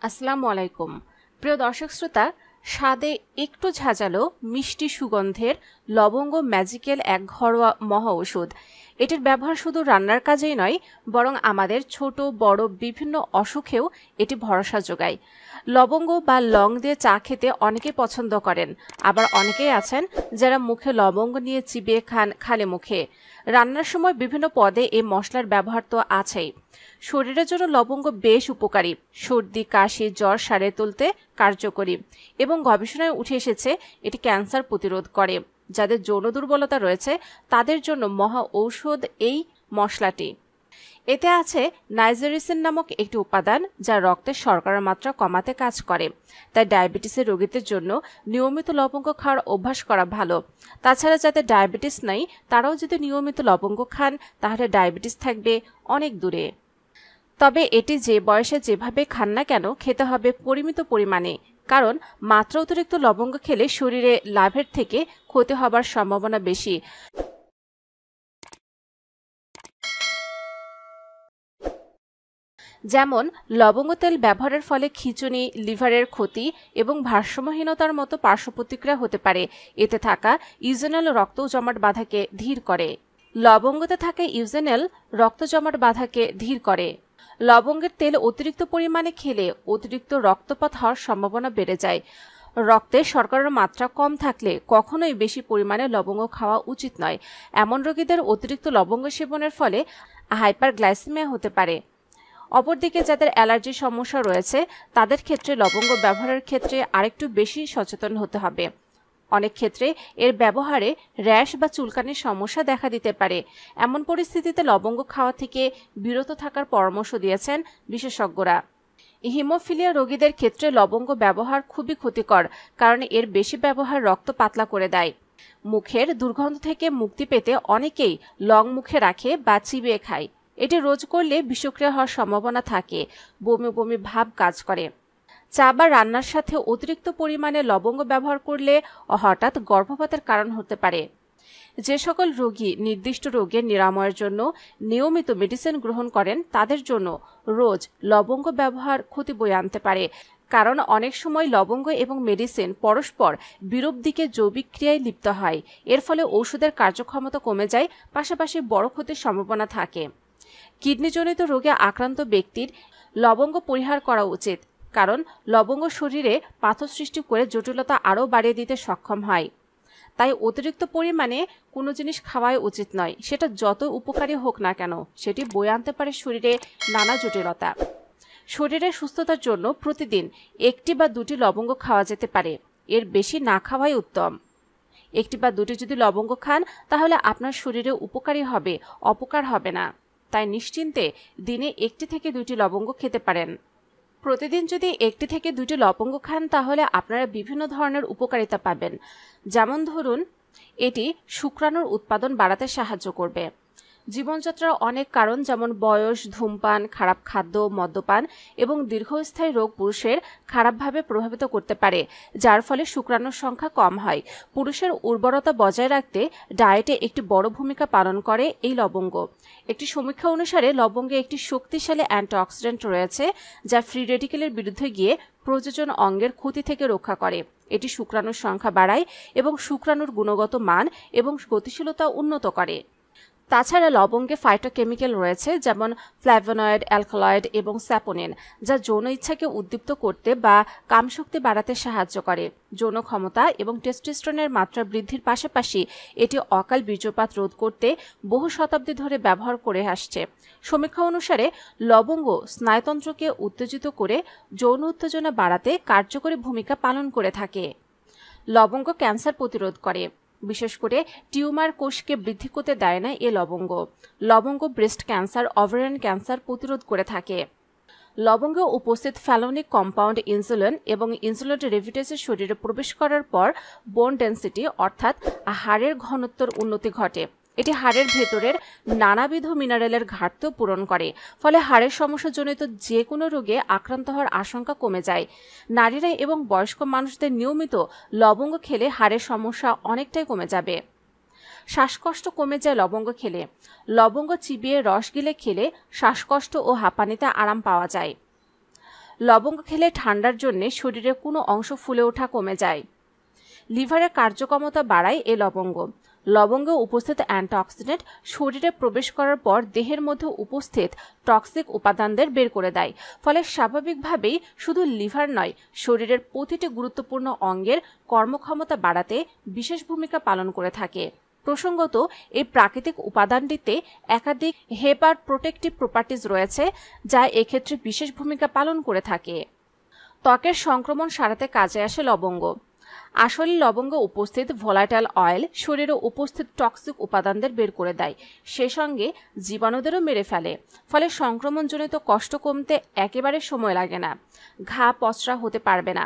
আসসালামু আলাইকুম। প্রিয় দর্শক শ্রোতা, স্বাদে একটু ঝাঁঝালো মিষ্টি সুগন্ধের লবঙ্গ ম্যাজিক্যাল এক ঘরোয়া মহা ঔষধ। এটির ব্যবহার শুধু রান্নার কাজেই নয়, বরং আমাদের ছোট বড় বিভিন্ন অসুখেও এটি ভরসা যোগায়। লবঙ্গ বা লং দিয়ে চা খেতে অনেকেই পছন্দ করেন, আবার অনেকেই আছেন যারা মুখে লবঙ্গ নিয়ে চিবিয়ে খান খালি মুখে। রান্নার সময় বিভিন্ন পদে এই মশলার ব্যবহার তো আছেই। শরীরের জন্য লবঙ্গ বেশ উপকারী, সর্দি কাশি জ্বর সারিয়ে তুলতে কার্যকরী এবং গবেষণায় উঠে এসেছে এটি ক্যান্সার প্রতিরোধ করে। যাদের যৌন দুর্বলতা রয়েছে তাদের জন্য মহা ঔষধ এই মশলাটি। এতে আছে নাইজেরিসিন নামক একটি উপাদান যা রক্তে শর্করার মাত্রা কমাতে কাজ করে। তাই ডায়াবেটিসের রোগীদের জন্য নিয়মিত লবঙ্গ খাওয়ার অভ্যাস করা ভালো। তাছাড়া যাদের ডায়াবেটিস নাই তারাও যদি নিয়মিত লবঙ্গ খান তাহলে ডায়াবেটিস থাকবে অনেক দূরে। তবে এটি যে বয়সে যেভাবে খান না কেন খেতে হবে পরিমিত পরিমাণে, কারণ মাত্রা অতিরিক্ত লবঙ্গ খেলে শরীরে লাভের থেকে ক্ষতি হবার সম্ভাবনা বেশি। যেমন লবঙ্গ তেল ব্যবহারের ফলে খিঁচুনি, লিভারের ক্ষতি এবং ভারসাম্যহীনতার মতো পার্শ্ব প্রতিক্রিয়া হতে পারে। এতে থাকা ইউজেনাল রক্ত জমাট বাধাকে ধীর করে। লবঙ্গতে থাকা ইউজেনাল রক্ত জমাট বাধাকে ধীর করে। লবঙ্গের তেল অতিরিক্ত পরিমাণে খেলে অতিরিক্ত রক্তপাত হওয়ার সম্ভাবনা বেড়ে যায়। রক্তে শর্করার মাত্রা কম থাকলে কখনোই বেশি পরিমাণে লবঙ্গ খাওয়া উচিত নয়। এমন রোগীদের অতিরিক্ত লবঙ্গ সেবনের ফলে হাইপারগ্লাইসেমিয়া হতে পারে। অপরদিকে যাদের অ্যালার্জির সমস্যা রয়েছে তাদের ক্ষেত্রে লবঙ্গ ব্যবহারের ক্ষেত্রে আরেকটু বেশি সচেতন হতে হবে। অনেক ক্ষেত্রে এর ব্যবহারে র্যাশ বা চুলকানির সমস্যা দেখা দিতে পারে। এমন পরিস্থিতিতে লবঙ্গ খাওয়া থেকে বিরত থাকার পরামর্শ দিয়েছেন বিশেষজ্ঞরা। হিমোফিলিয়া রোগীদের ক্ষেত্রে লবঙ্গ ব্যবহার খুবই ক্ষতিকর, কারণ এর বেশি ব্যবহার রক্ত পাতলা করে দেয়। মুখের দুর্গন্ধ থেকে মুক্তি পেতে অনেকেই লং মুখে রাখে বা চিবিয়ে খায়। এটি রোজ করলে বিষক্রিয়া হওয়ার সম্ভাবনা থাকে, বমি বমি ভাব কাজ করে। চা বা রান্নার সাথে অতিরিক্ত পরিমাণে লবঙ্গ ব্যবহার করলে হঠাৎ গর্ভপাতের কারণ হতে পারে। যে সকল রোগী নির্দিষ্ট রোগের নিরাময়ের জন্য নিয়মিত মেডিসিন গ্রহণ করেন তাদের জন্য রোজ লবঙ্গ ব্যবহার ক্ষতি বয়ে আনতে পারে, কারণ অনেক সময় লবঙ্গ এবং মেডিসিন পরস্পর বিরূপ দিকে জৈবিক ক্রিয়ায় লিপ্ত হয়। এর ফলে ঔষধের কার্যক্ষমতা কমে যায়, পাশাপাশি বড় ক্ষতির সম্ভাবনা থাকে। কিডনিজনিত রোগে আক্রান্ত ব্যক্তির লবঙ্গ পরিহার করা উচিত, কারণ লবঙ্গ শরীরে পাথর সৃষ্টি করে জটিলতা আরও বাড়িয়ে দিতে সক্ষম হয়। তাই অতিরিক্ত পরিমাণে কোনো জিনিস খাওয়াই উচিত নয়, সেটা যত উপকারী হোক না কেন সেটি বয়ে আনতে পারে শরীরে নানা জটিলতা। শরীরের সুস্থতার জন্য প্রতিদিন একটি বা দুটি লবঙ্গ খাওয়া যেতে পারে, এর বেশি না খাওয়াই উত্তম। একটি বা দুটি যদি লবঙ্গ খান তাহলে আপনার শরীরে উপকারী হবে, অপকার হবে না। তাই নিশ্চিন্তে দিনে একটি থেকে দুটি লবঙ্গ খেতে পারেন। প্রতিদিন যদি একটি থেকে দুটি লবঙ্গ খান তাহলে আপনারা বিভিন্ন ধরনের উপকারিতা পাবেন। যেমন ধরুন, এটি শুক্রাণুর উৎপাদন বাড়াতে সাহায্য করবে। জীবনযাত্রার অনেক কারণ যেমন বয়স, ধূমপান, খারাপ খাদ্য, মদ্যপান এবং দীর্ঘস্থায়ী রোগ পুরুষের খারাপভাবে প্রভাবিত করতে পারে, যার ফলে শুক্রাণুর সংখ্যা কম হয়। পুরুষের উর্বরতা বজায় রাখতে ডায়েটে একটি বড় ভূমিকা পালন করে এই লবঙ্গ। একটি সমীক্ষা অনুসারে লবঙ্গে একটি শক্তিশালী অ্যান্টিঅক্সিডেন্ট রয়েছে যা ফ্রি রেডিকেলের বিরুদ্ধে গিয়ে প্রজনন অঙ্গের ক্ষতি থেকে রক্ষা করে। এটি শুক্রাণুর সংখ্যা বাড়ায় এবং শুক্রাণুর গুণগত মান এবং গতিশীলতা উন্নত করে। তাছাড়া লবঙ্গে ফাইটোকেমিক্যাল রয়েছে যেমন ফ্ল্যাভোনয়েড, অ্যালকালয়েড এবং স্যাপোনিন, যা যৌন ইচ্ছাকে উদ্দীপ্ত করতে বা কামশক্তি বাড়াতে সাহায্য করে। যৌন ক্ষমতা এবং টেস্টোস্টেরনের মাত্রা বৃদ্ধির পাশাপাশি এটি অকাল বীর্যপাত রোধ করতে বহু শতাব্দী ধরে ব্যবহার করে আসছে। সমীক্ষা অনুসারে লবঙ্গ স্নায়ুতন্ত্রকে উত্তেজিত করে যৌন উত্তেজনা বাড়াতে কার্যকরী ভূমিকা পালন করে থাকে। লবঙ্গ ক্যান্সার প্রতিরোধ করে, বিশেষ করে টিউমার কোষকে বৃদ্ধি করতে দেয় না এ লবঙ্গ। লবঙ্গ ব্রেস্ট ক্যান্সার, ওভারিয়ান ক্যান্সার প্রতিরোধ করে থাকে। লবঙ্গে উপস্থিত ফ্যালোনিক কম্পাউন্ড ইনসুলিন এবং ইনসুলিন ডেরিভেটিভসের শরীরে প্রবেশ করার পর বোন ডেন্সিটি অর্থাৎ হাড়ের ঘনত্বের উন্নতি ঘটে। এটি হাড়ের ভেতরের নানাবিধ মিনারেলের ঘাটতিও পূরণ করে, ফলে হাড়ের সমস্যাজনিত যে কোনো রোগে আক্রান্ত হওয়ার আশঙ্কা কমে যায়। নারীরা এবং বয়স্ক মানুষদের নিয়মিত লবঙ্গ খেলে হাড়ের সমস্যা অনেকটাই কমে যাবে। শ্বাসকষ্ট কমে যায় লবঙ্গ খেলে। লবঙ্গ চিবিয়ে রস গিলে খেলে শ্বাসকষ্ট ও হাঁপানিতে আরাম পাওয়া যায়। লবঙ্গ খেলে ঠান্ডার জন্য শরীরের কোনো অংশ ফুলে ওঠা কমে যায়। লিভারের কার্যক্ষমতা বাড়ায় এই লবঙ্গ। লবঙ্গে উপস্থিত অ্যান্টিঅক্সিডেন্ট শরীরে প্রবেশ করার পর দেহের মধ্যে উপস্থিত টক্সিক উপাদানদের বের করে দেয়, ফলে স্বাভাবিকভাবেই শুধু লিভার নয়, শরীরের প্রতিটি গুরুত্বপূর্ণ অঙ্গের কর্মক্ষমতা বাড়াতে বিশেষ ভূমিকা পালন করে থাকে। প্রসঙ্গত, এই প্রাকৃতিক উপাদানটিতে একাধিক হেপার প্রোটেক্টিভ প্রপার্টিজ রয়েছে, যা এক্ষেত্রে বিশেষ ভূমিকা পালন করে থাকে। ত্বকের সংক্রমণ সারাতে কাজে আসে লবঙ্গ। আসলে লবঙ্গে উপস্থিত ভোলাটাইল অয়েল শরীরে উপস্থিত টক্সিক উপাদানদের বের করে দেয়, সে সঙ্গে জীবাণুদেরও মেরে ফেলে, ফলে সংক্রমণজনিত কষ্ট কমতে একেবারে সময় লাগে না, ঘা পচরা হতে পারবে না।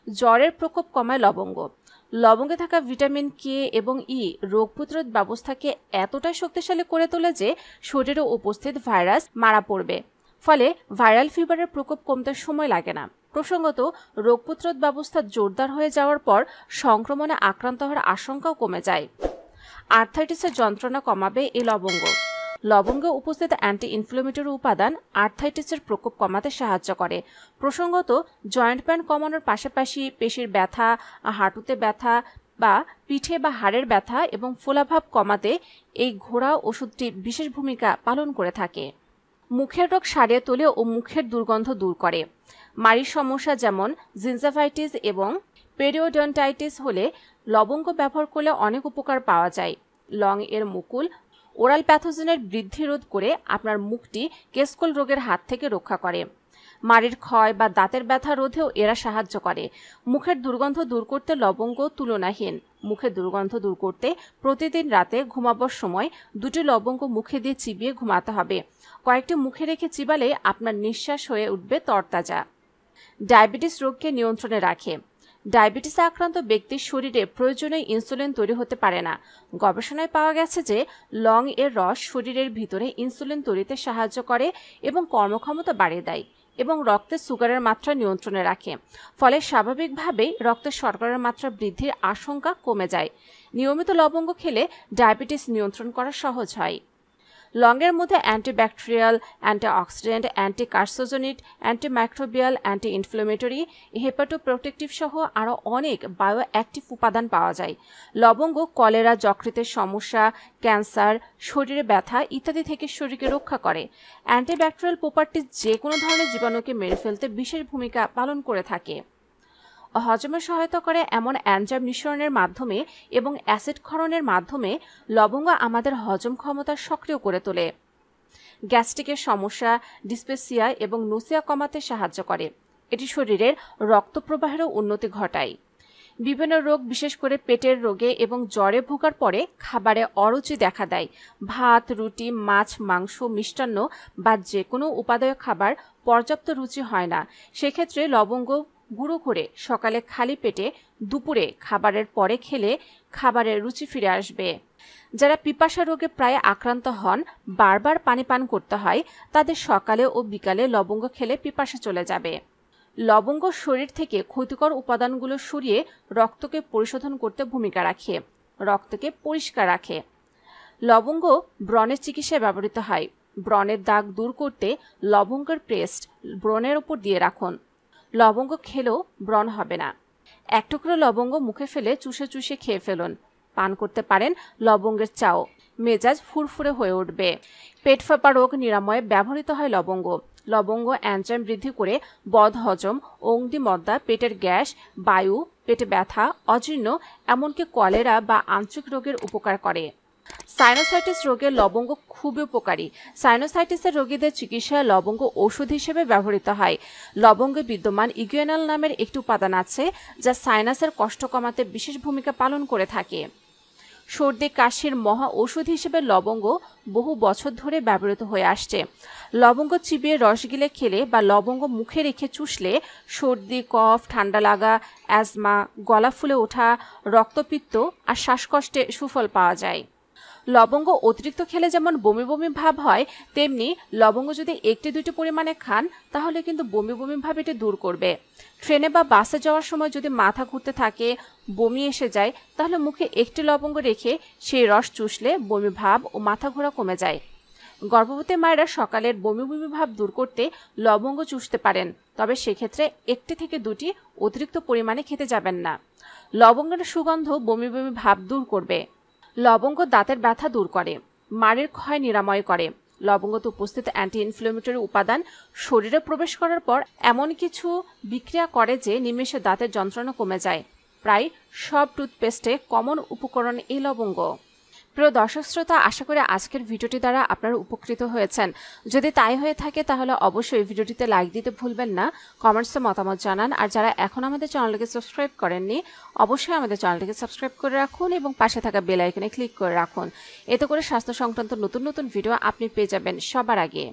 জ্বরের প্রকোপ কমায় লবঙ্গ। লবঙ্গে থাকা ভিটামিন কে এবং ই রোগ প্রতিরোধ ব্যবস্থাকে এতটাই শক্তিশালী করে তোলে যে শরীরে উপস্থিত ভাইরাস মারা পড়বে, ফলে ভাইরাল ফিভারের প্রকোপ কমতে সময় লাগে না। প্রসঙ্গত, রোগ প্রতিরোধ ব্যবস্থা জোরদার হয়ে যাওয়ার পর সংক্রমণে আক্রান্ত হওয়ার আশঙ্কাও কমে যায়। আর্থ্রাইটিসের যন্ত্রণা কমাবে এই লবঙ্গ। লবঙ্গে উপস্থিত অ্যান্টি ইনফ্লেমেটরি উপাদান আর্থ্রাইটিসের প্রকোপ কমাতে সাহায্য করে। প্রসঙ্গত, জয়েন্ট পেইন কমানোর পাশাপাশি পেশির ব্যথা, হাঁটুতে ব্যথা বা পিঠে বা হাড়ের ব্যথা এবং ফোলাভাব কমাতে এই ঘোড়া ওষুধটি বিশেষ ভূমিকা পালন করে থাকে। মুখের রোগ সারিয়ে তোলে ও মুখের দুর্গন্ধ দূর করে। মাড়ির সমস্যা যেমন জিঞ্জাভাইটিস এবং পেরিওডন্টাইটিস হলে লবঙ্গ ব্যবহার করলে অনেক উপকার পাওয়া যায়। লং এর মুকুল ওরাল প্যাথোজেনের বৃদ্ধি রোধ করে আপনার মুখটি কেসকল রোগের হাত থেকে রক্ষা করে। মাড়ির ক্ষয় বা দাঁতের ব্যথা রোধেও এরা সাহায্য করে। মুখের দুর্গন্ধ দূর করতে লবঙ্গ তুলনাহীন। মুখের দুর্গন্ধ দূর করতে প্রতিদিন রাতে ঘুমাবার সময় 2টি লবঙ্গ মুখে দিয়ে চিবিয়ে ঘুমাতে হবে। কয়েকটি মুখে রেখে চিবালে আপনার নিঃশ্বাস হয়ে উঠবে তরতাজা। ডায়াবেটিস রোগকে নিয়ন্ত্রণে রাখে। ডায়াবেটিসে আক্রান্ত ব্যক্তির শরীরে প্রয়োজনীয় ইনসুলিন তৈরি হতে পারে না। গবেষণায় পাওয়া গেছে যে লং এর রস শরীরের ভিতরে ইনসুলিন তৈরিতে সাহায্য করে এবং কর্মক্ষমতা বাড়িয়ে দেয় এবং রক্তে সুগারের মাত্রা নিয়ন্ত্রণে রাখে, ফলে স্বাভাবিকভাবেই রক্তে শর্করার মাত্রা বৃদ্ধির আশঙ্কা কমে যায়। নিয়মিত লবঙ্গ খেলে ডায়াবেটিস নিয়ন্ত্রণ করা সহজ হয়। লংয়ের মধ্যে antibacterial, antioxidant, anticarcinogenic, antimicrobial, anti inflammatory, hepatoprotective সহ আরও অনেক বায়ো অ্যাক্টিভ উপাদান পাওয়া যায়। লবঙ্গ কলেরা, যকৃতের সমস্যা, ক্যান্সার, শরীরে ব্যথা ইত্যাদি থেকে শরীরকে রক্ষা করে। অ্যান্টিব্যাকটেরিয়াল প্রপার্টিজ যে কোনো ধরনের জীবাণুকে মেরে ফেলতে বিশেষ ভূমিকা পালন করে থাকে। হজমে সহায়তা করে এমন এনজাইম নিঃসরণের মাধ্যমে এবং অ্যাসিড ক্ষরণের মাধ্যমে লবঙ্গ আমাদের হজম ক্ষমতা সক্রিয় করে তোলে। গ্যাস্ট্রিকের সমস্যা, ডিসপেপসিয়া এবং নুসিয়া কমাতে সাহায্য করে। এটি শরীরের রক্ত প্রবাহেরও উন্নতি ঘটায়। বিভিন্ন রোগ, বিশেষ করে পেটের রোগে এবং জ্বরে ভোগার পরে খাবারে অরুচি দেখা দেয়। ভাত, রুটি, মাছ, মাংস, মিষ্টান্ন বা যে কোনো উপাদেয় খাবার পর্যাপ্ত রুচি হয় না। সেক্ষেত্রে লবঙ্গ গুঁড়ো করে সকালে খালি পেটে দুপুরে খাবারের পরে খেলে খাবারের রুচি ফিরে আসবে। যারা পিপাসা রোগে প্রায় আক্রান্ত হন, বারবার পানি পান করতে হয়, তাদের সকালে ও বিকালে লবঙ্গ খেলে পিপাসা চলে যাবে। লবঙ্গ শরীর থেকে ক্ষতিকর উপাদানগুলো সরিয়ে রক্তকে পরিশোধন করতে ভূমিকা রাখে, রক্তকে পরিষ্কার রাখে। লবঙ্গ ব্রণের চিকিৎসায় ব্যবহৃত হয়। ব্রণের দাগ দূর করতে লবঙ্গের পেস্ট ব্রণের উপর দিয়ে রাখুন। লবঙ্গ খেলেও ব্রণ হবে না। 1 টুকরো লবঙ্গ মুখে ফেলে চুষে চুষে খেয়ে ফেলুন। পান করতে পারেন লবঙ্গের চাও, মেজাজ ফুরফুরে হয়ে উঠবে। পেট ফাঁপা রোগ নিরাময়ে ব্যবহৃত হয় লবঙ্গ। লবঙ্গ এনজাইম বৃদ্ধি করে বদহজম, অগ্নিমদ্দা, পেটের গ্যাস, বায়ু, পেটে ব্যথা, অজীর্ণ, এমনকি কলেরা বা আঞ্চলিক রোগের উপকার করে। সাইনোসাইটিস রোগে লবঙ্গ খুবই উপকারী। সাইনোসাইটিসের রোগীদের চিকিৎসায় লবঙ্গ ওষুধ হিসেবে ব্যবহৃত হয়। লবঙ্গে বিদ্যমান ইগুয়েনল নামের একটি উপাদান আছে যা সাইনাসের কষ্ট কমাতে বিশেষ ভূমিকা পালন করে থাকে। সর্দি কাশির মহা ওষুধ হিসেবে লবঙ্গ বহু বছর ধরে ব্যবহৃত হয়ে আসছে। লবঙ্গ চিবিয়ে রস গিলে খেলে বা লবঙ্গ মুখে রেখে চুষলে সর্দি, কফ, ঠান্ডা লাগা, অ্যাজমা, গলা ফুলে ওঠা, রক্তপিত্ত আর শ্বাসকষ্টে সুফল পাওয়া যায়। লবঙ্গ অতিরিক্ত খেলে যেমন বমি বমি ভাব হয়, তেমনি লবঙ্গ যদি 1-2টি পরিমাণে খান তাহলে কিন্তু বমি বমি ভাব এটি দূর করবে। ট্রেনে বা বাসে যাওয়ার সময় যদি মাথা ঘুরতে থাকে, বমি এসে যায়, তাহলে মুখে 1টি লবঙ্গ রেখে সেই রস চুষলে বমি ভাব ও মাথা ঘোরা কমে যায়। গর্ভবতী মায়েরা সকালের বমি বমি ভাব দূর করতে লবঙ্গ চুষতে পারেন। তবে সেক্ষেত্রে 1 থেকে 2টি অতিরিক্ত পরিমাণে খেতে যাবেন না। লবঙ্গের সুগন্ধ বমি বমি ভাব দূর করবে। লবঙ্গ দাঁতের ব্যথা দূর করে, মাড়ির ক্ষয় নিরাময় করে। লবঙ্গতে উপস্থিত অ্যান্টি ইনফ্লেমেটরি উপাদান শরীরে প্রবেশ করার পর এমন কিছু বিক্রিয়া করে যে নিমেষে দাঁতের যন্ত্রণা কমে যায়। প্রায় সব টুথপেস্টে কমন উপকরণ এই লবঙ্গ। প্রিয় দর্শক শ্রোতা, আশা করি আজকের ভিডিওটি দ্বারা আপনারা উপকৃত হয়েছেন। যদি তাই হয়ে থাকে তাহলে অবশ্যই ভিডিওটিতে লাইক দিতে ভুলবেন না, কমেন্টসে মতামত জানান। আর যারা এখন আমাদের চ্যানেলটিকে সাবস্ক্রাইব করেননি অবশ্যই আমাদের চ্যানেলটিকে সাবস্ক্রাইব করে রাখুন এবং পাশে থাকা বেল আইকনে ক্লিক করে রাখুন। এতে করে স্বাস্থ্য সংক্রান্ত নতুন নতুন ভিডিও আপনি পেয়ে যাবেন সবার আগে।